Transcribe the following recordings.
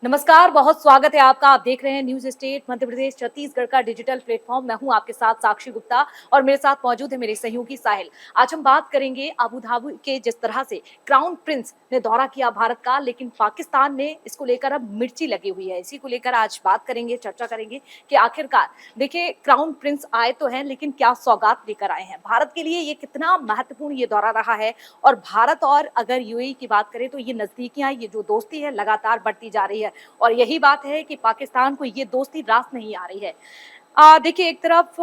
नमस्कार, बहुत स्वागत है आपका। आप देख रहे हैं न्यूज़ स्टेट मध्य प्रदेश छत्तीसगढ़ का डिजिटल प्लेटफॉर्म। मैं हूं आपके साथ साक्षी गुप्ता और मेरे साथ मौजूद है मेरे सहयोगी साहिल। आज हम बात करेंगे अबू धाबी के जिस तरह से क्राउन प्रिंस ने दौरा किया भारत का, लेकिन पाकिस्तान ने इसको लेकर अब मिर्ची लगी हुई है। इसी को लेकर आज बात करेंगे, चर्चा करेंगे कि आखिरकार देखिए क्राउन प्रिंस आए तो हैं, लेकिन क्या सौगात लेकर आए हैं। भारत के लिए ये कितना महत्वपूर्ण ये दौरा रहा है और भारत और अगर यूएई की बात करें तो ये नजदीकियां, ये जो दोस्ती है लगातार बढ़ती जा रही है और यही बात है कि पाकिस्तान को ये दोस्ती रास नहीं आ रही है। देखिए एक तरफ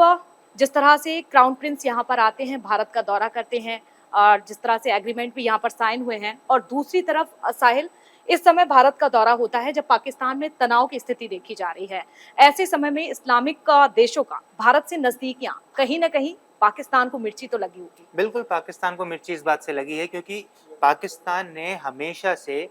जिस तरह से क्राउन प्रिंस यहाँ पर आते हैं, भारत का दौरा करते हैं और जिस तरह से एग्रीमेंट भी यहाँ पर साइन हुए हैं, और दूसरी तरफ साहिल इस समय भारत का दौरा होता है जब पाकिस्तान में तनाव की स्थिति देखी जा रही है। ऐसे समय में इस्लामिक देशों का भारत से नजदीकियां कहीं ना कहीं पाकिस्तान को मिर्ची तो लगी होगी। बिल्कुल, पाकिस्तान को मिर्ची इस बात से लगी है क्योंकि पाकिस्तान ने हमेशा से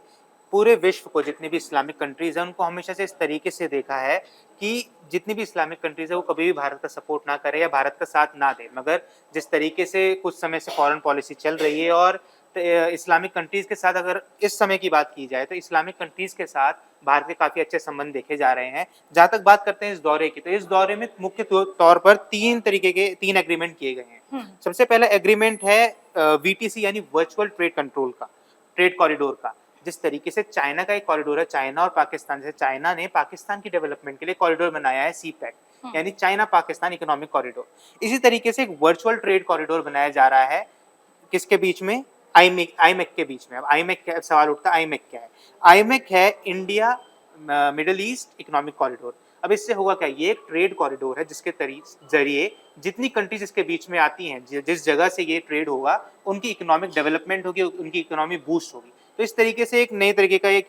पूरे विश्व को, जितनी भी इस्लामिक कंट्रीज़ हैं, उनको हमेशा से इस तरीके से देखा है कि जितनी भी इस्लामिक कंट्रीज़ है, वो कभी भी भारत का सपोर्ट ना करे या भारत का साथ ना दे। मगर जिस तरीके से कुछ समय से फॉरेन पॉलिसी चल रही है और इस्लामिक कंट्रीज़ के साथ अगर इस समय की बात की जाए, तो इस्लामिक कंट्रीज़ के साथ भारत के काफ़ी अच्छे संबंध देखे जा रहे हैं। जहाँ तक बात करते हैं इस दौरे की, तो इस दौरे में मुख्य तौर पर 3 तरीके के 3 एग्रीमेंट किए गए हैं। सबसे पहला एग्रीमेंट है वीटीसी यानी वर्चुअल ट्रेड कंट्रोल का, ट्रेड कॉरिडोर का। जिस तरीके से चाइना का एक कॉरिडोर है, चाइना और पाकिस्तान से, चाइना ने पाकिस्तान की डेवलपमेंट के लिए कॉरिडोर बनाया है सीपैक, यानी चाइना पाकिस्तान इकोनॉमिक कॉरिडोर। इसी तरीके से एक वर्चुअल ट्रेड कॉरिडोर बनाया जा रहा है, किसके बीच में? आईमेक के बीच में। अब आईमेक क्या, सवाल उठता है आईमेक क्या है? आईमेक है India middle east economic corridor. अब इससे होगा क्या? ये एक ट्रेड कॉरिडोर है जिसके जरिए जितनी कंट्रीज इसके बीच में आती हैं, जिस जगह से ये ट्रेड होगा, उनकी इकोनॉमिक डेवलपमेंट होगी, उनकी इकोनॉमी बूस्ट होगी। तो इस तरीके से एक नए तरीके का एक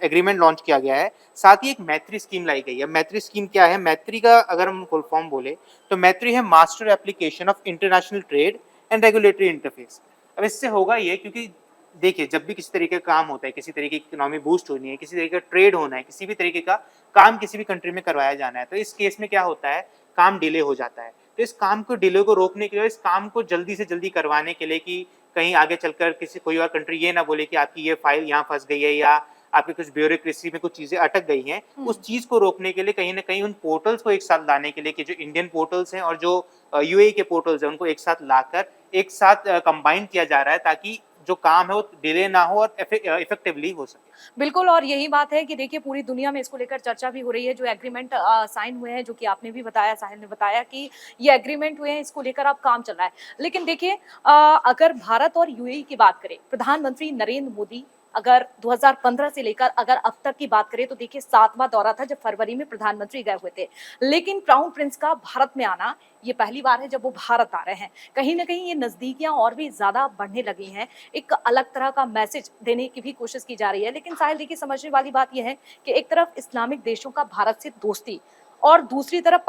एग्रीमेंट लॉन्च किया गया है। साथ ही एक मैत्री स्कीम लाई गई है। मैत्री स्कीम क्या है? मैत्री का अगर हम फुल फॉर्म बोले तो मैत्री है master application of international trade and regulatory interface. अब इससे होगा ये, क्योंकि देखिए जब भी किसी तरीके का काम होता है, किसी तरीके की इकोनॉमी बूस्ट होनी है, किसी तरीके का ट्रेड होना है, किसी भी तरीके का काम किसी भी कंट्री में करवाया जाना है, तो इस केस में क्या होता है? काम डिले हो जाता है। तो इस काम को डिले को रोकने के लिए, इस काम को जल्दी से जल्दी करवाने के लिए कि कहीं आगे चलकर किसी कोई और कंट्री ये ना बोले कि आपकी ये फाइल यहाँ फंस गई है या आपकी कुछ ब्यूरोक्रेसी में कुछ चीजें अटक गई हैं, उस चीज को रोकने के लिए कहीं ना कहीं उन पोर्टल्स को एक साथ लाने के लिए कि जो इंडियन पोर्टल्स हैं और जो यूएई के पोर्टल्स हैं, उनको एक साथ लाकर एक साथ कंबाइन किया जा रहा है, ताकि जो काम है वो डिले ना हो और इफेक्टिवली हो सके। बिल्कुल, और यही बात है कि देखिए पूरी दुनिया में इसको लेकर चर्चा भी हो रही है। जो एग्रीमेंट साइन हुए हैं, जो कि आपने भी बताया, साहिल ने बताया कि ये एग्रीमेंट हुए हैं, इसको लेकर अब काम चल रहा है। लेकिन देखिए अगर भारत और यूएई की बात करें, प्रधानमंत्री नरेंद्र मोदी अगर 2015 से लेकर अगर अब तक की बात करें तो देखिए 7वां दौरा था जब फरवरी में प्रधानमंत्री गए हुए थे। लेकिन क्राउन प्रिंस का भारत में आना ये पहली बार है जब वो भारत आ रहे हैं। कहीं न कहीं ये नज़दीकियाँ और भी ज़्यादा बढ़ने लगी हैं। एक अलग तरह का मैसेज देने की भी कोशिश की जा रही है। लेकिन साहिल देखिए समझने वाली बात ये है कि एक तरफ इस्लामिक देशों का भारत से दोस्ती और दूसरी तरफ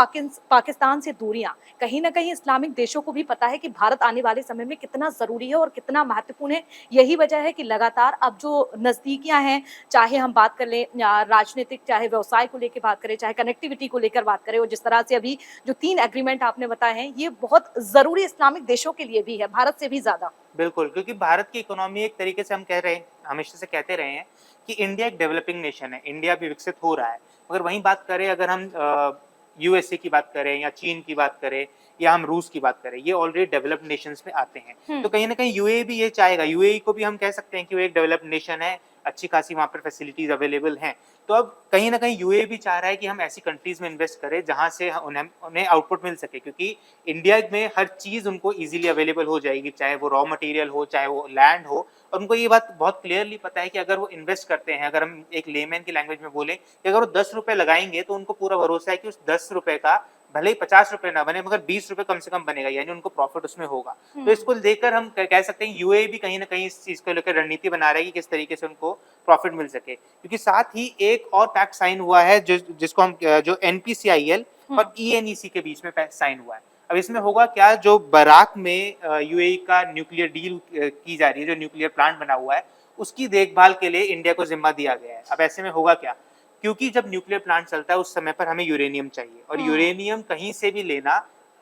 पाकिस्तान से दूरियां। कहीं ना कहीं इस्लामिक देशों को भी पता है कि भारत आने वाले समय में कितना जरूरी है और कितना महत्वपूर्ण है। यही वजह है कि लगातार अब जो नजदीकियां हैं, चाहे हम बात कर लें राजनीतिक, चाहे व्यवसाय को लेकर बात करें, चाहे कनेक्टिविटी को लेकर बात करें, और जिस तरह से अभी जो 3 एग्रीमेंट आपने बताए हैं, ये बहुत जरूरी इस्लामिक देशों के लिए भी है, भारत से भी ज्यादा। बिल्कुल, क्योंकि भारत की इकोनॉमी एक तरीके से हम कह रहे हैं, हमेशा से कहते रहे हैं कि इंडिया एक डेवलपिंग नेशन है, इंडिया भी विकसित हो रहा है। मगर वहीं बात करें, अगर हम यूएसए की बात करें या चीन की बात करें या हम रूस की बात करें, ये ऑलरेडी डेवलप्ड नेशंस में आते हैं। तो कहीं न कहीं यूएई भी ये चाहेगा, यूएई को भी हम कह सकते हैं कि वो एक डेवलप्ड नेशन है, अच्छी खासी वहाँ पर फैसिलिटीज़ अवेलेबल हैं। तो अब कहीं न कहीं यूएई भी चाह रहा है कि हम ऐसी कंट्रीज़ में इन्वेस्ट करें जहाँ से उन्हें उन्हें आउटपुट मिल सके, क्योंकि इंडिया में हर चीज़ उनको ईज़िली अवेलेबल हो जाएगी, चाहे वो रॉ मटेरियल हो, चाहे वो लैंड हो। और उनको ये बात बहुत क्लियरली पता है कि अगर वो इन्वेस्ट करते हैं, अगर हम एक लेमैन की लैंग्वेज में बोलें कि अगर वो ₹10 लगाएँगे, तो उनको पूरा भरोसा है कि उस ₹10 का भले ही ₹50 ना बने, मगर ₹20 कम से कम बनेगा, यानी उनको प्रॉफिट उसमें होगा। तो इसको लेकर हम कह सकते हैं यूएई भी कहीं न कहीं इस चीज़ को लेकर रणनीति बना रहा है कि किस तरीके से उनको प्रॉफिट मिल सके। क्योंकि साथ ही एक और पैक्ट साइन हुआ है जिसको हम जो एनपीसीआईएल और ईएनईसी के बीच में साइन हुआ है। अब इसमें होगा क्या? जो बराक में यूएई का न्यूक्लियर डील की जा रही है, जो न्यूक्लियर प्लांट बना हुआ है, उसकी देखभाल के लिए इंडिया को जिम्मा दिया गया है। अब ऐसे में होगा क्या? क्योंकि जब न्यूक्लियर प्लांट चलता है उस समय पर हमें यूरेनियम चाहिए, और यूरेनियम कहीं से भी लेना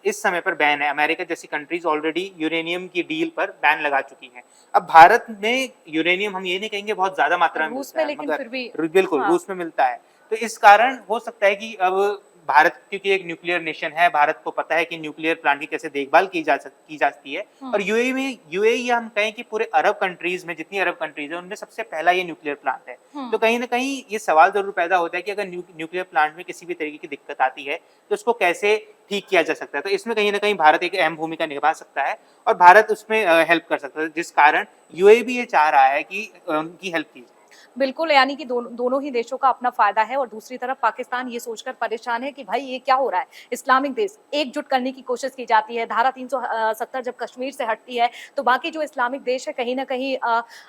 इस समय पर बैन है। अमेरिका जैसी कंट्रीज ऑलरेडी यूरेनियम की डील पर बैन लगा चुकी हैं। अब भारत में यूरेनियम हम ये नहीं कहेंगे बहुत ज्यादा मात्रा में रूस मिलता में, है, लेकिन मगर फिर भी बिल्कुल हाँ। रूस में मिलता है। तो इस कारण हो सकता है कि अब भारत क्योंकि एक न्यूक्लियर नेशन है, भारत को पता है कि न्यूक्लियर प्लांट की कैसे देखभाल की जाती है। और यूएई हम कहें कि पूरे अरब कंट्रीज में जितनी अरब कंट्रीज है उनमें सबसे पहला ये न्यूक्लियर प्लांट है। तो कहीं ना कहीं ये सवाल जरूर पैदा होता है कि अगर न्यूक्लियर प्लांट में किसी भी तरीके की दिक्कत आती है तो उसको कैसे ठीक किया जा सकता है। तो इसमें कहीं ना कहीं भारत एक अहम भूमिका निभा सकता है और भारत उसमें हेल्प कर सकता है, जिस कारण यूएई भी ये चाह रहा है कि उनकी हेल्प की जाए। बिल्कुल, यानी कि दोनों ही देशों का अपना फ़ायदा है और दूसरी तरफ पाकिस्तान ये सोचकर परेशान है कि भाई ये क्या हो रहा है? इस्लामिक देश एकजुट करने की कोशिश की जाती है। धारा 370 जब कश्मीर से हटती है, तो बाकी जो इस्लामिक देश है कहीं न कहीं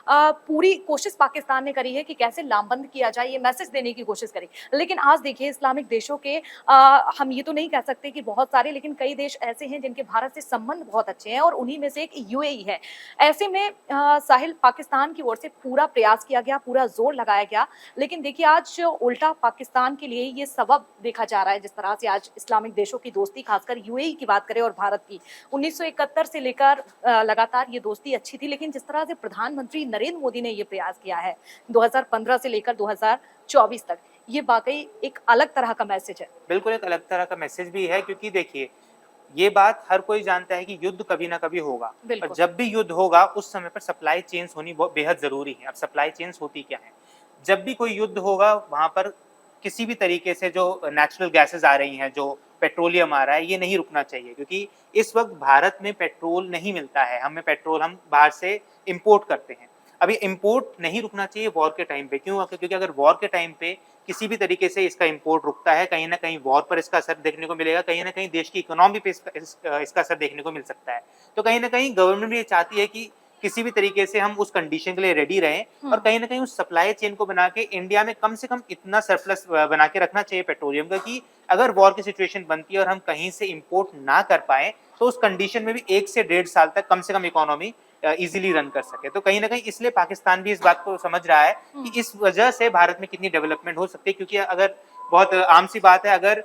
पूरी कोशिश पाकिस्तान ने करी है कि कैसे लामबंद किया जाए, ये मैसेज देने की कोशिश करी। लेकिन आज देखिए इस्लामिक देशों के हम ये तो नहीं कह सकते कि बहुत सारे, लेकिन कई देश ऐसे हैं जिनके भारत से संबंध बहुत अच्छे हैं और उन्हीं में से एक यूएई है। ऐसे में साहिल, पाकिस्तान की ओर से पूरा प्रयास किया गया, पूरा जोर लगाया गया, लेकिन देखिए आज उल्टा पाकिस्तान के लिए ये सबब देखा जा रहा है। जिस तरह से आज इस्लामिक देशों की दोस्ती, खासकर यूएई की बात करें और भारत की, 1971 से लेकर लगातार ये दोस्ती अच्छी थी, लेकिन जिस तरह से प्रधानमंत्री नरेंद्र मोदी ने ये प्रयास किया है 2015 से लेकर 2024 तक, ये वाकई एक अलग तरह का मैसेज है। बिल्कुल एक अलग तरह का मैसेज भी है, क्योंकि देखिए ये बात हर कोई जानता है कि युद्ध कभी ना कभी होगा और जब भी युद्ध होगा उस समय पर सप्लाई चेन्स होनी बहुत बेहद जरूरी है। अब सप्लाई चेन्स होती क्या है? जब भी कोई युद्ध होगा वहां पर किसी भी तरीके से जो नेचुरल गैसेस आ रही हैं, जो पेट्रोलियम आ रहा है, ये नहीं रुकना चाहिए, क्योंकि इस वक्त भारत में पेट्रोल नहीं मिलता है। हमें पेट्रोल हम बाहर से इंपोर्ट करते हैं। अभी इंपोर्ट नहीं रुकना चाहिए वॉर के टाइम पे। क्यों? क्योंकि अगर वॉर के टाइम पे किसी भी तरीके से इसका इंपोर्ट रुकता है, कहीं ना कहीं वॉर पर इसका असर देखने को मिलेगा, कहीं ना कहीं देश की इकोनॉमी पे इसका असर देखने को मिल सकता है। तो कहीं ना कहीं गवर्नमेंट भी ये चाहती है कि किसी भी तरीके से हम उस कंडीशन के लिए रेडी रहें और कहीं ना कहीं उस सप्लाई चेन को बना के इंडिया में कम से कम इतना सरप्लस बना के रखना चाहिए पेट्रोलियम का कि अगर वॉर की सिचुएशन बनती है और हम कहीं से इंपोर्ट ना कर पाए तो उस कंडीशन में भी 1 से 1.5 साल तक कम से कम इकोनॉमी इजीली रन कर सके। तो कहीं ना कहीं इसलिए पाकिस्तान भी इस बात को समझ रहा है कि इस वजह से भारत में कितनी डेवलपमेंट हो सकती है, क्योंकि अगर बहुत आम सी बात है, अगर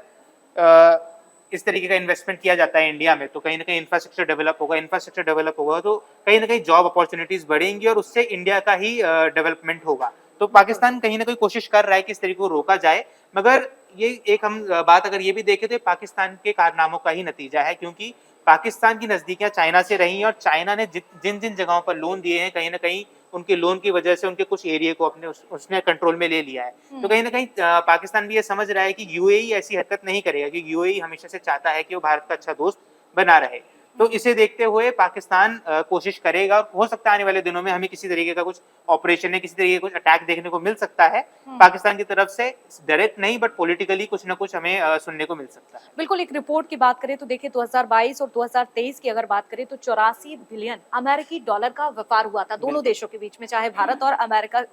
इस तरीके का इन्वेस्टमेंट किया जाता है इंडिया में तो कहीं ना कहीं इंफ्रास्ट्रक्चर डेवलप होगा तो कहीं ना कहीं जॉब अपॉर्चुनिटीज बढ़ेंगी और उससे इंडिया का ही डेवलपमेंट होगा। तो पाकिस्तान कहीं ना कहीं कोशिश कर रहा है कि इस तरीके को रोका जाए, मगर ये एक हम बात अगर ये भी देखें तो पाकिस्तान के कारनामों का ही नतीजा है, क्योंकि पाकिस्तान की नजदीकियां चाइना से रही हैं और चाइना ने जिन जिन जगहों पर लोन दिए हैं, कहीं ना कहीं उनके लोन की वजह से उनके कुछ एरिया को अपने उसने कंट्रोल में ले लिया है। तो कहीं ना कहीं पाकिस्तान भी ये समझ रहा है कि यूएई ऐसी हरकत नहीं करेगा, क्योंकि यूएई हमेशा से चाहता है कि वो भारत का अच्छा दोस्त बना रहे। तो इसे देखते हुए पाकिस्तान कोशिश करेगा और हो सकता है आने वाले दिनों में हमें किसी तरीके का कुछ ऑपरेशन है, किसी तरीके का कुछ अटैक देखने को मिल सकता है पाकिस्तान की तरफ से। डायरेक्ट नहीं बट पॉलिटिकली कुछ ना कुछ हमें सुनने को मिल सकता है। बिल्कुल, एक रिपोर्ट की बात करें तो देखिए 2022 और 2023 की अगर बात करें तो 84 बिलियन अमेरिकी डॉलर का व्यापार हुआ था दोनों देशों के बीच में, चाहे भारत और अमेरिका,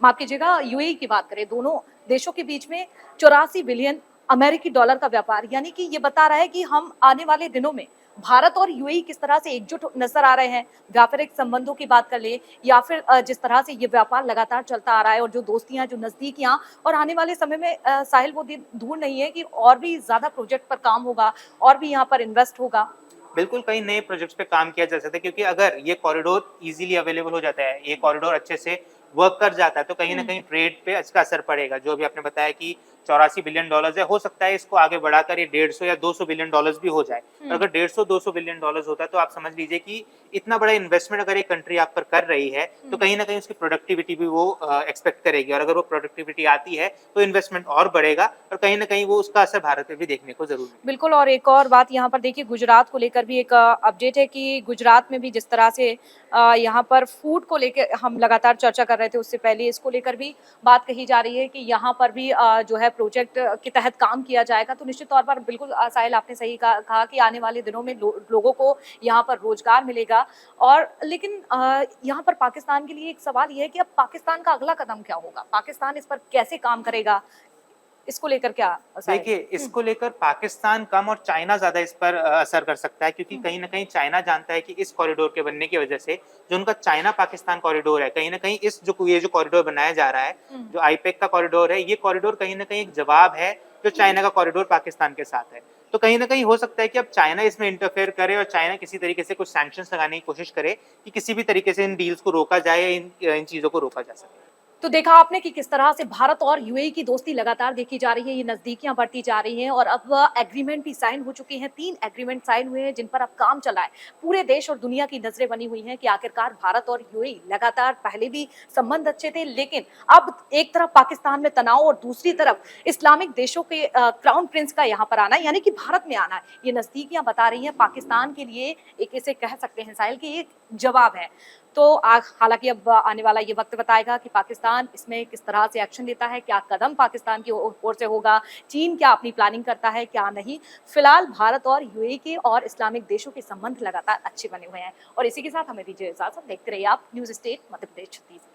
माफ कीजिएगा यूएई की बात करें, दोनों देशों के बीच में 84 बिलियन अमेरिकी डॉलर का व्यापार। यानी कि ये बता रहा है कि हम आने वाले दिनों में भारत और यूएई किस तरह से एकजुट नजर आ रहे हैं। व्यापारिक संबंधों की बात कर ले या फिर जिस तरह से ये व्यापार लगातार चलता आ रहा है और जो दोस्तियां, जो नजदीकियां, और आने वाले समय में साहिल वो दिन दूर नहीं है कि और भी ज्यादा प्रोजेक्ट पर काम होगा और भी यहाँ पर इन्वेस्ट होगा। बिल्कुल कई नए प्रोजेक्ट्स पे काम किया जा सकता है, क्योंकि अगर ये कॉरिडोर इजीली अवेलेबल हो जाता है, ये कॉरिडोर अच्छे से वर्क कर जाता है तो कहीं ना कहीं ट्रेड पे अच्छा असर पड़ेगा। जो अभी आपने बताया कि 84 बिलियन डॉलर्स है, हो सकता है इसको आगे बढ़ाकर ये 150 या 200 बिलियन डॉलर्स भी हो जाए। और अगर 150-200 बिलियन डॉलर्स होता है तो आप समझ लीजिए कि इतना बड़ा इन्वेस्टमेंट अगर एक कंट्री आप पर कर रही है तो कहीं ना कहीं उसकी प्रोडक्टिविटी भी वो एक्सपेक्ट करेगी, और अगर वो प्रोडक्टिविटी आती है तो इन्वेस्टमेंट और बढ़ेगा और कहीं ना कहीं वो उसका असर भारत में भी देखने को जरूर मिलेगा। बिल्कुल, और एक और बात यहाँ पर देखिए गुजरात को लेकर भी एक अपडेट है कि गुजरात में भी जिस तरह से यहाँ पर फूड को लेकर हम लगातार चर्चा कर रहे थे, उससे पहले इसको लेकर भी बात कही जा रही है कि यहाँ पर भी जो है प्रोजेक्ट के तहत काम किया जाएगा। तो निश्चित तौर पर बिल्कुल साहिल आपने सही कहा कि आने वाले दिनों में लोगों को यहाँ पर रोजगार मिलेगा। और लेकिन यहाँ पर पाकिस्तान के लिए एक सवाल ये है कि अब पाकिस्तान का अगला कदम क्या होगा, पाकिस्तान इस पर कैसे काम करेगा, इसको लेकर क्या साहिल? देखिए इसको लेकर पाकिस्तान कम और चाइना ज्यादा इस पर असर कर सकता है, क्योंकि कहीं ना कहीं चाइना जानता है कि इस कॉरिडोर के बनने की वजह से जो उनका चाइना पाकिस्तान कॉरिडोर है, कहीं ना कहीं ये जो कॉरिडोर बनाया जा रहा है, जो आईपेक का कॉरिडोर है, ये कॉरिडोर कहीं ना कहीं एक जवाब है जो चाइना का कॉरिडोर पाकिस्तान के साथ है। तो कहीं न कहीं हो सकता है कि अब चाइना इसमें इंटरफेयर करे और चाइना किसी तरीके से कुछ सैंक्शंस लगाने की कोशिश करे कि किसी भी तरीके से इन डील्स को रोका जाए या इन चीज़ों को रोका जा सके। तो देखा आपने कि किस तरह से भारत और यूएई की दोस्ती लगातार देखी जा रही है, ये नज़दीकियाँ बढ़ती जा रही हैं और अब एग्रीमेंट भी साइन हो चुके हैं, 3 एग्रीमेंट साइन हुए हैं जिन पर अब काम चल रहा है। पूरे देश और दुनिया की नज़रें बनी हुई हैं कि आखिरकार भारत और यूएई लगातार पहले भी संबंध अच्छे थे, लेकिन अब एक तरफ पाकिस्तान में तनाव और दूसरी तरफ इस्लामिक देशों के क्राउन प्रिंस का यहाँ पर आना यानी कि भारत में आना, ये नज़दीकियाँ बता रही हैं पाकिस्तान के लिए एक इसे कह सकते हैं साहिल कि एक जवाब है। तो हालाँकि अब आने वाला ये वक़्त बताएगा कि पाकिस्तान इसमें किस तरह से एक्शन लेता है, क्या कदम पाकिस्तान की ओर से होगा, चीन क्या अपनी प्लानिंग करता है, क्या नहीं। फिलहाल भारत और यूएई के और इस्लामिक देशों के संबंध लगातार अच्छे बने हुए हैं और इसी के साथ हमें दीजिए इजाज़त। देखते रहिए आप न्यूज़ स्टेट मध्य प्रदेश छत्तीसगढ़।